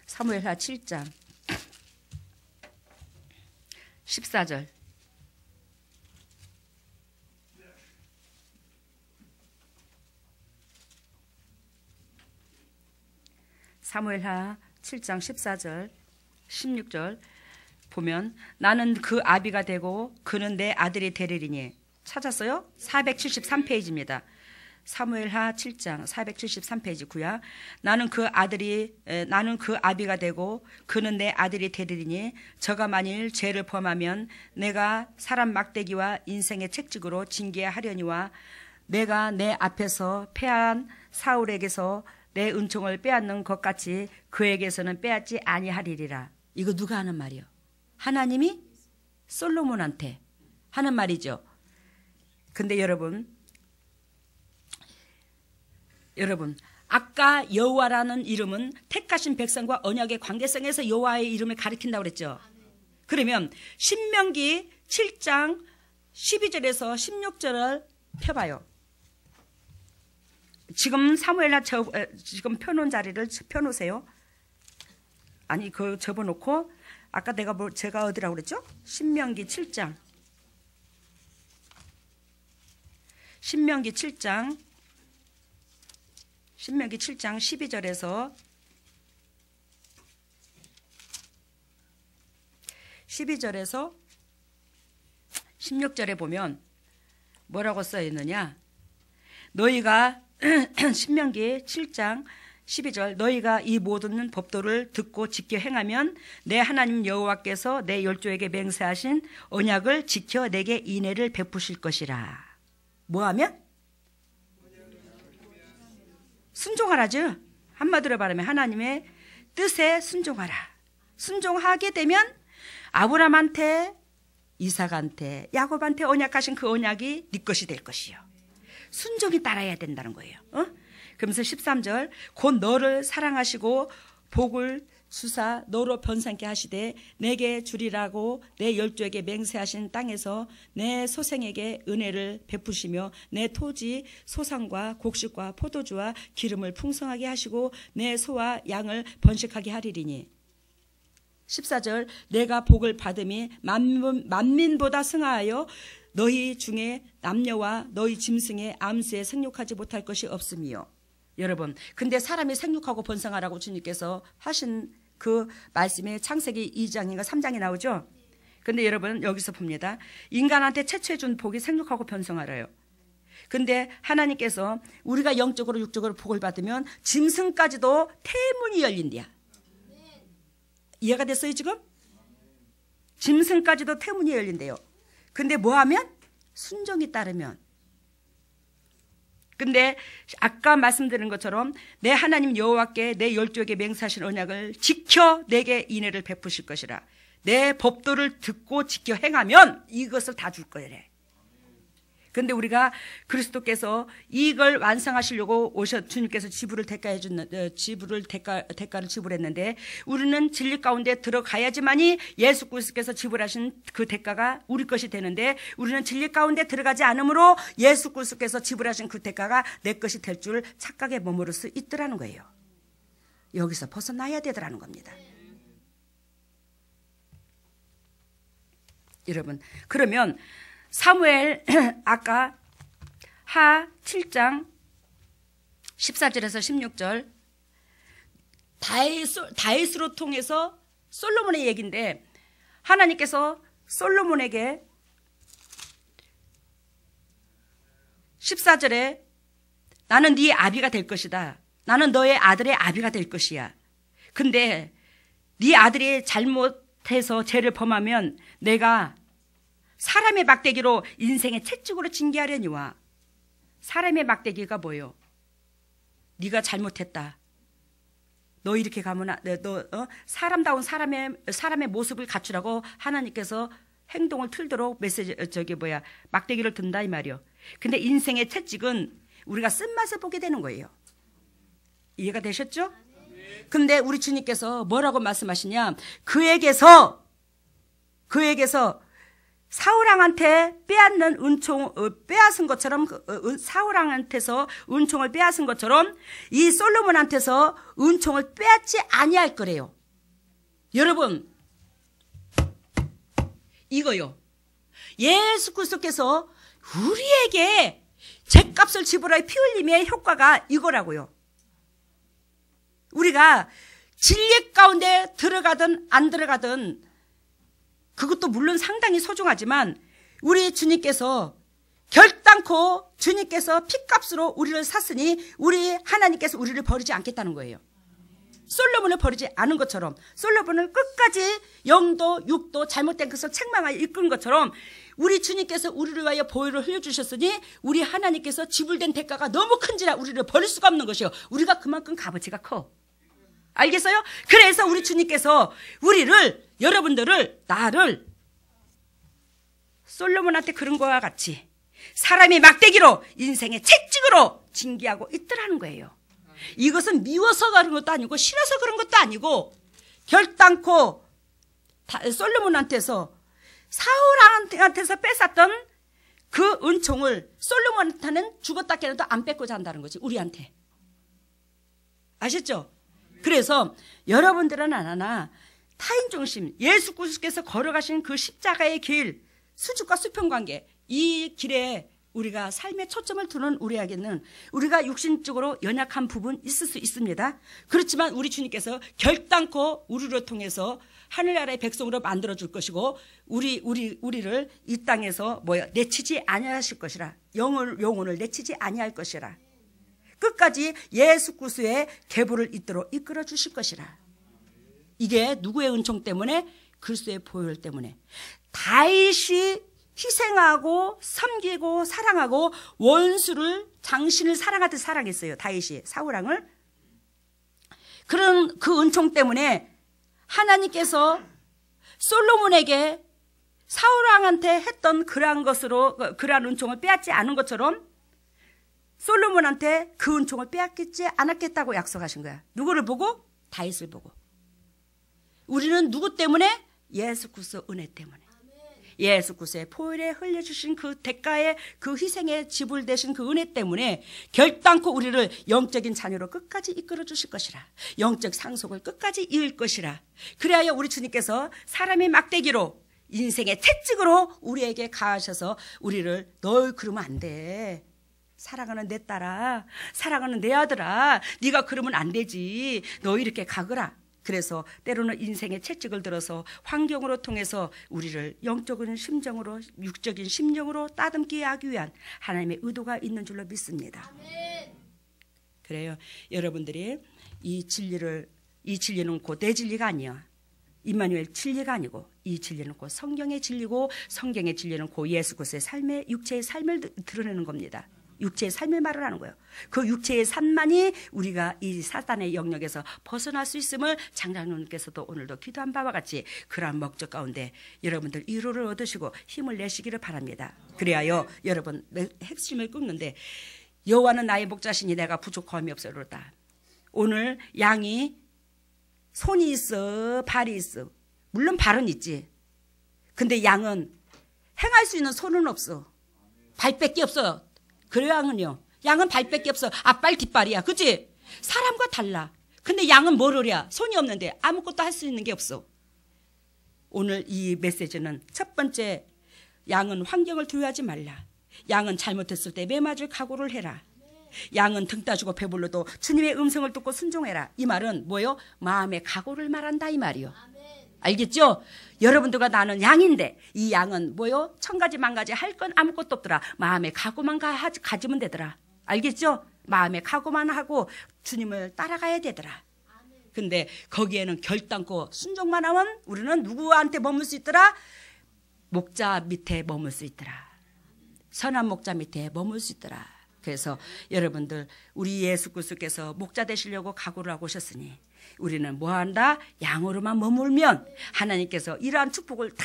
7장 14절. 사무엘하 7장 14절 16절 보면, 나는 그 아비가 되고 그는 내 아들이 되리니. 찾았어요? 473페이지입니다. 사무엘하 7장 473페이지고요. 나는 그 아비가 되고 그는 내 아들이 되리니, 저가 만일 죄를 범하면 내가 사람 막대기와 인생의 책찍으로 징계하려니와 내가 내 앞에서 패한 사울에게서 내 은총을 빼앗는 것 같이 그에게서는 빼앗지 아니하리리라. 이거 누가 하는 말이요? 하나님이 솔로몬한테 하는 말이죠. 근데 여러분 아까 여호와라는 이름은 택하신 백성과 언약의 관계성에서 여호와의 이름을 가리킨다고 그랬죠. 그러면 신명기 7장 12절에서 16절을 펴봐요. 지금 사무엘하 지금 펴놓은 자리를 펴놓으세요. 아니, 그 접어놓고 아까 제가 어디라고 그랬죠? 신명기 7장 12절에서 16절에 보면 뭐라고 써 있느냐? 너희가 신명기 7장 12절, 너희가 이 모든 법도를 듣고 지켜 행하면 내 하나님 여호와께서 내 열조에게 맹세하신 언약을 지켜 내게 인애를 베푸실 것이라. 뭐하면? 순종하라죠. 한마디로 말하면 하나님의 뜻에 순종하라. 순종하게 되면 아브라함한테, 이삭한테, 야곱한테 언약하신 그 언약이 네 것이 될 것이요. 순종이 따라야 된다는 거예요. 그러면서 13절, 곧 너를 사랑하시고 복을 주사 너로 변상케 하시되 내게 주리라고 내 열조에게 맹세하신 땅에서 내 소생에게 은혜를 베푸시며 내 토지 소산과 곡식과 포도주와 기름을 풍성하게 하시고 내 소와 양을 번식하게 하리리니. 14절, 내가 복을 받음이 만민보다 승하하여 너희 중에 남녀와 너희 짐승의 암수에 생육하지 못할 것이 없음이요. 여러분, 근데 사람이 생육하고 번성하라고 주님께서 하신 그 말씀이 창세기 2장인가 3장에 나오죠. 근데 여러분, 여기서 봅니다. 인간한테 최초에 준 복이 생육하고 번성하래요. 근데 하나님께서 우리가 영적으로 육적으로 복을 받으면 짐승까지도 태문이 열린대야. 이해가 됐어요 지금? 짐승까지도 태문이 열린대요. 근데 뭐하면? 순종이 따르면. 근데 아까 말씀드린 것처럼 내 하나님 여호와께 내 열조에게 맹세하신 언약을 지켜 내게 인애를 베푸실 것이라. 내 법도를 듣고 지켜 행하면 이것을 다 줄 거래. 근데 우리가 그리스도께서 이걸 완성하시려고 주님께서 대가를 지불했는데 우리는 진리 가운데 들어가야지만이 예수 그리스도께서 지불하신 그 대가가 우리 것이 되는데, 우리는 진리 가운데 들어가지 않으므로 예수 그리스도께서 지불하신 그 대가가 내 것이 될 줄 착각에 머무를 수 있더라는 거예요. 여기서 벗어나야 되더라는 겁니다. 여러분, 그러면 사무엘 아까 하 7장 14절에서 16절 다윗으로 통해서 솔로몬의 얘기인데, 하나님께서 솔로몬에게 14절에 나는 네 아비가 될 것이다. 나는 너의 아들의 아비가 될 것이야. 근데 네 아들이 잘못해서 죄를 범하면 내가 사람의 막대기로 인생의 채찍으로 징계하려니와. 사람의 막대기가 뭐요? 네가 잘못했다. 너 이렇게 가면 사람다운 사람의 모습을 갖추라고 하나님께서 행동을 틀도록 막대기를 든다 이 말이요. 근데 인생의 채찍은 우리가 쓴맛을 보게 되는 거예요. 이해가 되셨죠? 근데 우리 주님께서 뭐라고 말씀하시냐? 그에게서 사울왕한테 빼앗은 것처럼, 사울왕한테서 은총을 빼앗은 것처럼 이 솔로몬한테서 은총을 빼앗지 아니할 거래요. 여러분, 이거요. 예수 그리스도께서 우리에게 죗값을 지불하여 피 흘림의 효과가 이거라고요. 우리가 진리 가운데 들어가든 안 들어가든 그것도 물론 상당히 소중하지만 우리 주님께서 결단코 주님께서 피값으로 우리를 샀으니 우리 하나님께서 우리를 버리지 않겠다는 거예요. 솔로몬을 버리지 않은 것처럼, 솔로몬을 끝까지 영도 육도 잘못된 것을 책망하여 이끈 것처럼 우리 주님께서 우리를 위하여 보혈을 흘려주셨으니 우리 하나님께서 지불된 대가가 너무 큰지라 우리를 버릴 수가 없는 것이요. 우리가 그만큼 값어치가 커. 알겠어요? 그래서 우리 주님께서 우리를, 여러분들을, 나를 솔로몬한테 그런 거와 같이 사람의 막대기로 인생의 채찍으로 징계하고 있더라는 거예요. 이것은 미워서 그런 것도 아니고 싫어서 그런 것도 아니고 결단코 솔로몬한테서 사울한테서 뺏었던 그 은총을 솔로몬한테는 죽었다 깨어도 안 뺏고자 한다는 거지. 우리한테. 아셨죠? 그래서 여러분들은 안 하나 타인 중심, 예수 그리스도께서 걸어가신 그 십자가의 길, 수줍과 수평관계, 이 길에 우리가 삶의 초점을 두는 우리에게는 우리가 육신적으로 연약한 부분 있을 수 있습니다. 그렇지만 우리 주님께서 결단코 우리를 통해서 하늘나라의 백성으로 만들어 줄 것이고 우리를 이 땅에서 내치지 아니하실 것이라. 영혼을 내치지 아니할 것이라. 끝까지 예수 그리스도의 계보를 잇도록 이끌어 주실 것이라. 이게 누구의 은총 때문에? 그리스도의 보혈 때문에. 다윗이 희생하고 섬기고 사랑하고 원수를 장신을 사랑하듯 사랑했어요. 다윗이 사울왕을. 그런 그 은총 때문에 하나님께서 솔로몬에게 사울왕한테 했던 그러한 은총을 빼앗지 않은 것처럼 솔로몬한테 그 은총을 빼앗지 않았겠다고 약속하신 거야. 누구를 보고? 다윗을 보고. 우리는 누구 때문에? 예수 그리스도 은혜 때문에. 예수 그리스도의 보혈에 흘려주신 그 대가의 그 희생에 지불되신 그 은혜 때문에 결단코 우리를 영적인 자녀로 끝까지 이끌어 주실 것이라. 영적 상속을 끝까지 이을 것이라. 그래야 우리 주님께서 사람의 막대기로 인생의 채찍으로 우리에게 가하셔서 우리를 널 그러면 안 돼. 사랑하는 내 딸아, 사랑하는 내 아들아, 네가 그러면 안 되지. 너 이렇게 가거라. 그래서 때로는 인생의 채찍을 들어서 환경으로 통해서 우리를 영적인 심정으로, 육적인 심령으로 따듬게 하기 위한 하나님의 의도가 있는 줄로 믿습니다. 그래요. 여러분들이 이 진리는 곧 내 진리가 아니야. 임마누엘 진리가 아니고 이 진리는 곧 성경의 진리고 성경의 진리는 곧 예수 그리스도의 삶의 육체의 삶을 드러내는 겁니다. 육체의 삶을 말을 하는 거예요. 그 육체의 삶만이 우리가 이 사단의 영역에서 벗어날 수 있음을 장로님께서도 오늘도 기도한 바와 같이 그러한 목적 가운데 여러분들 위로를 얻으시고 힘을 내시기를 바랍니다. 그래야요 여러분 핵심을 끊는데 여호와는 나의 목자시니 내가 부족함이 없으리로다. 오늘 양이 손이 있어 발이 있어. 물론 발은 있지. 근데 양은 행할 수 있는 손은 없어. 발밖에 없어. 그 양은 발밖에 없어. 앞발 뒷발이야. 그치? 사람과 달라. 근데 양은 뭘 하랴? 손이 없는데 아무것도 할 수 있는 게 없어. 오늘 이 메시지는 첫 번째, 양은 환경을 두려워하지 말라. 양은 잘못했을 때 매맞을 각오를 해라. 양은 등 따주고 배불러도 주님의 음성을 듣고 순종해라. 이 말은 뭐요? 마음의 각오를 말한다 이 말이요. 알겠죠? 여러분들과 나는 양인데 이 양은 뭐요? 천가지 만가지 할 건 아무것도 없더라. 마음의 각오만 가지면 되더라. 알겠죠? 마음의 각오만 하고 주님을 따라가야 되더라. 근데 거기에는 결단코 순종만 하면 우리는 누구한테 머물 수 있더라? 목자 밑에 머물 수 있더라. 선한 목자 밑에 머물 수 있더라. 그래서 여러분들, 우리 예수 그리스도께서 목자 되시려고 각오를 하고 오셨으니 우리는 뭐한다? 양으로만 머물면 하나님께서 이러한 축복을 다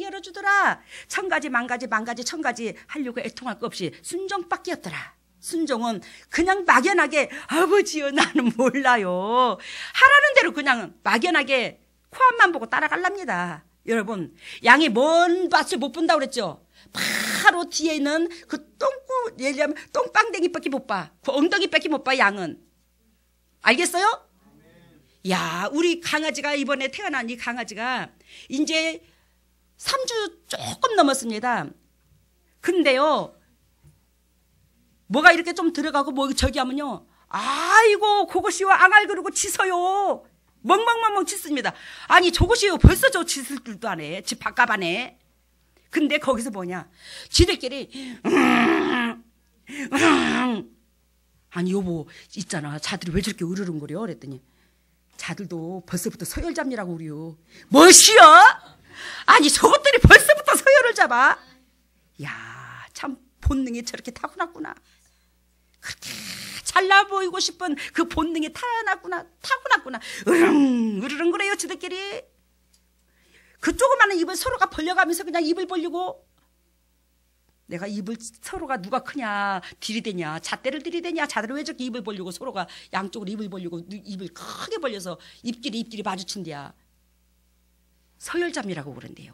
열어주더라. 천가지 만가지 천가지 하려고 애통할 것 없이 순종밖에 없더라. 순종은 그냥 막연하게 아버지요 나는 몰라요 하라는 대로 그냥 막연하게 코앞만 보고 따라갈랍니다. 여러분, 양이 먼 밭을 못 본다고 그랬죠? 바로 뒤에 있는 그 예를 들면 똥방댕이밖에 못 봐. 그 엉덩이밖에 못 봐, 양은. 알겠어요? 야, 우리 강아지가 이번에 태어난 이 강아지가 이제 3주 조금 넘었습니다. 근데요, 뭐가 이렇게 좀 들어가고 뭐 저기 하면요, 아이고 그것이요 앙알 그러고 짖어요. 멍멍멍멍 짖습니다. 아니 저것이요 벌써 저 짖을 줄도 안 해. 집 바깥 안에. 근데 거기서 뭐냐, 지들끼리 아니 여보 있잖아, 자들이 왜 저렇게 으르렁거려? 그랬더니 자들도 벌써부터 서열 잡느라고 그래요. 뭐시여? 아니 저것들이 벌써부터 서열을 잡아? 야, 참 본능이 저렇게 타고났구나. 그렇게 잘나 보이고 싶은 그 본능이 타고났구나. 으르렁 그래요 지들끼리. 그 조그마한 입을 서로가 벌려가면서 그냥 입을 벌리고, 내가 입을 서로가 누가 크냐 들이대냐, 잣대를 들이대냐, 자들은 왜 저렇게 입을 벌리고 서로가 양쪽으로 입을 벌리고 입을 크게 벌려서 입끼리 마주친대야. 서열잡이라고 그런대요.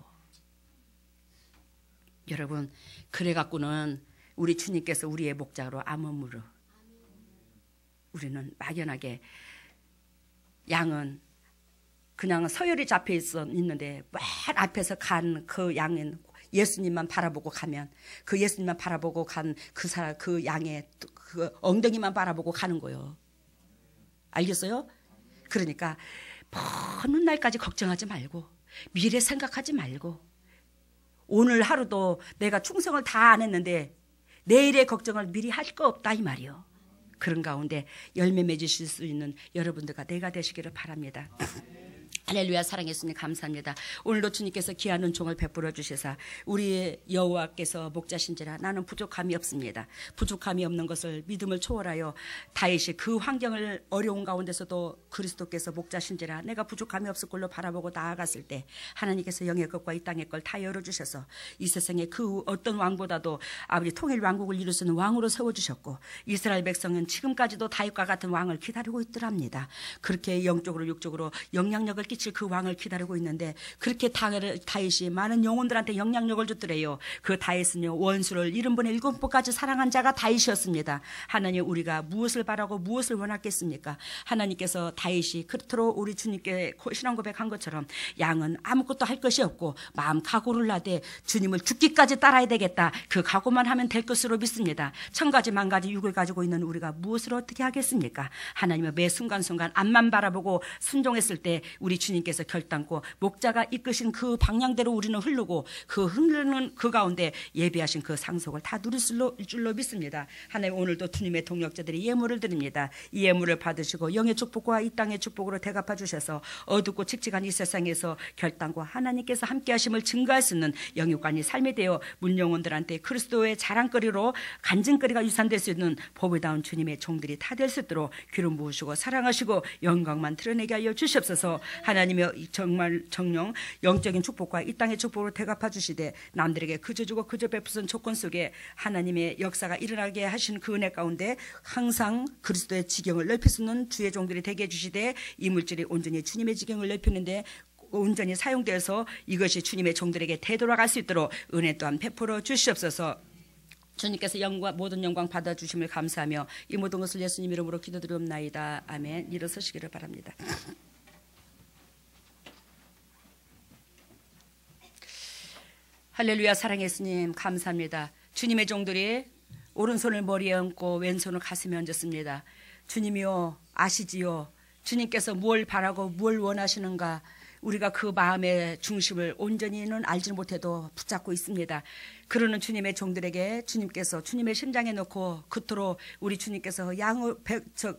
여러분, 그래갖고는 우리 주님께서 우리의 목자로 암음으로 우리는 막연하게, 양은 그냥 서열이 잡혀 있는데 맨 앞에서 간 그 양은 예수님만 바라보고 가면, 그 예수님만 바라보고 간 그 양의 그 엉덩이만 바라보고 가는 거예요. 알겠어요? 그러니까 먼 날까지 걱정하지 말고, 미래 생각하지 말고, 오늘 하루도 내가 충성을 다 안 했는데 내일의 걱정을 미리 할 거 없다 이 말이요. 그런 가운데 열매 맺으실 수 있는 여러분들과 내가 되시기를 바랍니다. 할렐루야. 사랑했으니 감사합니다. 오늘도 주님께서 귀한 은총을 베풀어 주시사 우리 여호와께서 목자신지라 나는 부족함이 없습니다. 부족함이 없는 것을 믿음을 초월하여 다윗이 그 환경을 어려운 가운데서도 그리스도께서 목자신지라 내가 부족함이 없을 걸로 바라보고 나아갔을 때 하나님께서 영의 것과 이 땅의 걸 다 열어주셔서 이 세상에 그 어떤 왕보다도 아버지 통일 왕국을 이룰 수 있는 왕으로 세워주셨고, 이스라엘 백성은 지금까지도 다윗과 같은 왕을 기다리고 있더랍니다. 그렇게 영적으로 육적으로 영향력을 끼칠 그 왕을 기다리고 있는데, 그렇게 다윗이 많은 영혼들한테 영향력을 줬더래요. 그 다윗은요, 원수를 70번에 7번까지 사랑한 자가 다윗이었습니다. 하나님, 우리가 무엇을 바라고 무엇을 원하겠습니까? 하나님께서 다윗이 그토록 우리 주님께 신앙 고백한 것처럼 양은 아무것도 할 것이 없고 마음 각오를 하되 주님을 죽기까지 따라야 되겠다, 그 각오만 하면 될 것으로 믿습니다. 천가지 만가지 육을 가지고 있는 우리가 무엇을 어떻게 하겠습니까? 하나님의 매 순간순간 앞만 바라보고 순종했을 때 우리 주님께서 결단코 목자가 이끄신 그 방향대로 우리는 흐르고, 그 흐르는 그 가운데 예비하신 그 상속을 다 누릴 줄로 믿습니다. 하나님, 오늘도 주님의 동역자들이 예물을 드립니다. 이 예물을 받으시고 영의 축복과 이 땅의 축복으로 대갚아 주셔서 어둡고 칙칙한 이 세상에서 결단과 하나님께서 함께 하심을 증거할 수 있는 영육간이 삶이 되어 문영혼들한테 그리스도의 자랑거리로 간증거리가 유산될 수 있는 보배다운 주님의 종들이 다 될 수 있도록 기름 부으시고 사랑하시고 영광만 드러내게 하여 주시옵소서. 하나님의 정말 정령 영적인 축복과 이 땅의 축복으로 대갚아 주시되 남들에게 그저 주고 그저 베푸는 조건 속에 하나님의 역사가 일어나게 하신 그 은혜 가운데 항상 그리스도의 지경을 넓힐 수 있는 주의 종들이 되게 해주시되, 이 물질이 온전히 주님의 지경을 넓히는데 온전히 사용되어서 이것이 주님의 종들에게 되돌아갈 수 있도록 은혜 또한 베풀어 주시옵소서. 주님께서 모든 영광 받아주심을 감사하며 이 모든 것을 예수님 이름으로 기도드리옵나이다. 아멘. 일어서시기를 바랍니다. 할렐루야. 사랑의 예수님 감사합니다. 주님의 종들이 오른손을 머리에 얹고 왼손을 가슴에 얹었습니다. 주님이요 아시지요. 주님께서 무엇을 바라고 무엇을 원하시는가 우리가 그 마음의 중심을 온전히는 알지 못해도 붙잡고 있습니다. 그러는 주님의 종들에게 주님께서 주님의 심장에 놓고 그토록 우리 주님께서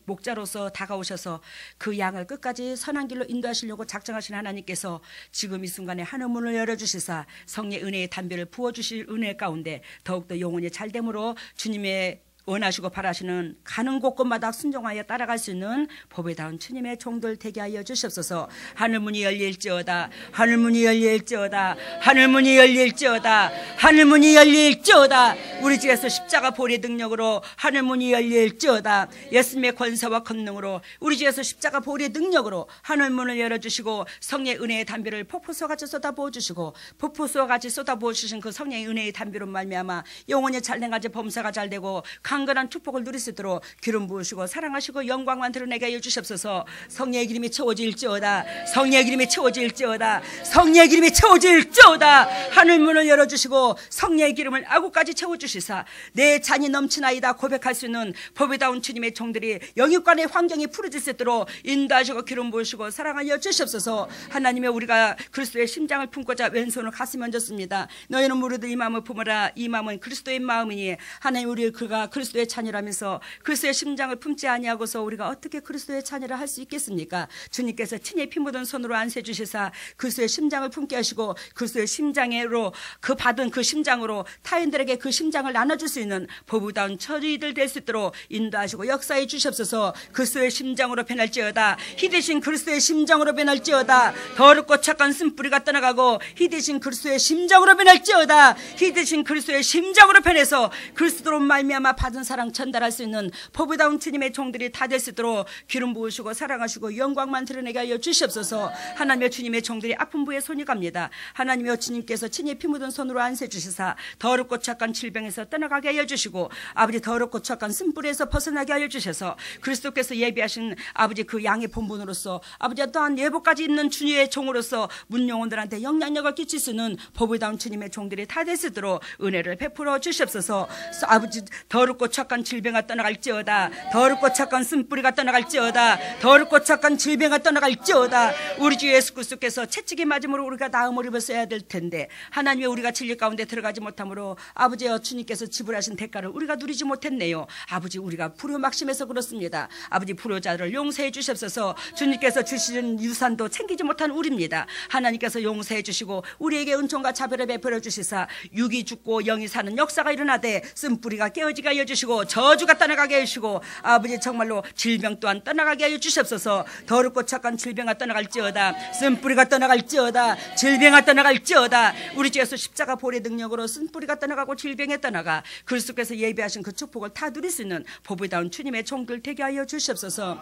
목자로서 다가오셔서 그 양을 끝까지 선한 길로 인도하시려고 작정하신 하나님께서 지금 이 순간에 하늘문을 열어주시사 성령의 은혜의 담배를 부어주실 은혜 가운데 더욱더 영혼이 잘됨으로 주님의 원하시고 바라시는 가는 곳곳마다 순종하여 따라갈 수 있는 보배다운 주님의 종들 되게 하여 주시옵소서. 하늘문이 열릴지어다. 하늘문이 열릴지어다. 하늘문이 열릴지어다. 하늘문이 열릴지어다. 우리 집에서 십자가 보혈의 능력으로 하늘문이 열릴지어다. 예수님의 권세와 권능으로 우리 집에서 십자가 보혈의 능력으로 하늘문을 열어주시고 성령의 은혜의 담비를 폭포수같이 쏟아부어주시고 폭포수같이 쏟아부어주신 그 성령의 은혜의 담비로 말미암아 영혼이 잘된가지 범사가 잘되고 강건한 축복을 누릴 수 있도록 기름 부으시고 사랑하시고 영광만 드러내게 하여 주시옵소서. 성령의 기름이 채워질지어다. 성령의 기름이 채워질지어다. 성령의 기름이 채워질지어다. 하늘문을 열어주시고 성령의 기름을 아구까지 채워주시사 내 잔이 넘치나이다 고백할 수 있는 보배다운 주님의 종들이 영육간의 환경이 푸르질 수 있도록 인도하시고 기름 부으시고 사랑하여 주시옵소서. 하나님의 우리가 그리스도의 심장을 품고자 왼손을 가슴에 얹었습니다. 너희는 무릇 이 마음을 품으라. 이 마음은 그리스도의 마음이니 하나님 우리 그가 그리스도의 자녀라면서 그리스도의 심장을 품지 아니하고서 우리가 어떻게 그리스도의 자녀라 할 수 있겠습니까? 주님께서 친히 피 묻은 손으로 안세 주시사 그리스도의 심장을 품게 하시고 그리스도의 심장으로 그 받은 그 심장으로 타인들에게 그 심장을 나눠줄 수 있는 보부다운 처리들 될 수 있도록 인도하시고 역사해 주시옵소서. 그리스도의 심장으로 변할지어다. 희대신 그리스도의 심장으로 변할지어다. 더럽고 착한 쓴뿌리가 떠나가고 희대신 그리스도의 심장으로 변할지어다. 희대신 그리스도의 심장으로 변해서 그리스도로 말미암아 받은 사랑 전달할 수 있는 보배다운 주님의 종들이 다 될 수 있도록 기름 부으시고 사랑하시고 영광만 드러내게 하여 주시옵소서. 하나님의 주님의 종들이 아픈 부에 손이 갑니다. 하나님의 주님께서 친히 피 묻은 손으로 안세 주시사 더럽고 착한 질병에서 떠나가게 하여 주시고 아버지 더럽고 착한 쓴뿌리에서 벗어나게 하여 주셔서 그리스도께서 예비하신 아버지 그 양의 본분으로서 아버지 또한 예복까지 있는 주님의 종으로서 문영혼들한테 영향력을 끼칠 수 있는 보배다운 주님의 종들이 다 될 수 있도록 은혜를 베풀어 주시옵소서. 아버지 더럽고 착한 질병아 떠나갈지어다. 더럽고 착한 쓴뿌리가 떠나갈지어다. 더럽고 착한 질병아 떠나갈지어다. 우리 주 예수 그리스도께서 채찍이 맞음으로 우리가 나음을 입었어야 될 텐데 하나님의 우리가 진리 가운데 들어가지 못함으로 아버지여 주님께서 지불하신 대가를 우리가 누리지 못했네요. 아버지 우리가 불효막심해서 그렇습니다. 아버지 불효자를 용서해 주시옵소서. 주님께서 주시는 유산도 챙기지 못한 우리입니다. 하나님께서 용서해 주시고 우리에게 은총과 자비를 베풀어 주시사 육이 죽고 영이 사는 역사가 일어나되 쓴뿌리가 깨어지게 하여 주시고 저주가 떠나가게 해주시고 아버지 정말로 질병 또한 떠나가게 하여 주시옵소서. 더럽고 착한 질병아 떠나갈지어다. 쓴뿌리가 떠나갈지어다. 질병아 떠나갈지어다. 우리 주에서 십자가 보혈의 능력으로 쓴뿌리가 떠나가고 질병에 떠나가 그리스도께서 예비하신 그 축복을 다 누릴 수 있는 보배다운 주님의 종들 되게 하여 주시옵소서.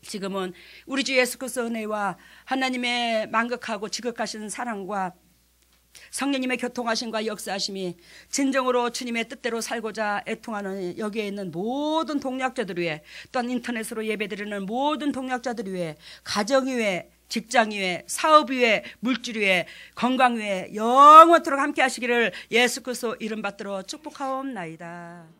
지금은 우리 주 예수 그리스도의 은혜와 하나님의 만극하고 지극하신 사랑과 성령님의 교통하심과 역사하심이 진정으로 주님의 뜻대로 살고자 애통하는 여기에 있는 모든 동역자들 위해 또한 인터넷으로 예배드리는 모든 동역자들 위해 가정 위해 직장 위에 사업 위에 물질 위에 건강 위에 영원토록 함께 하시기를 예수 그리스도 이름 받들어 축복하옵나이다.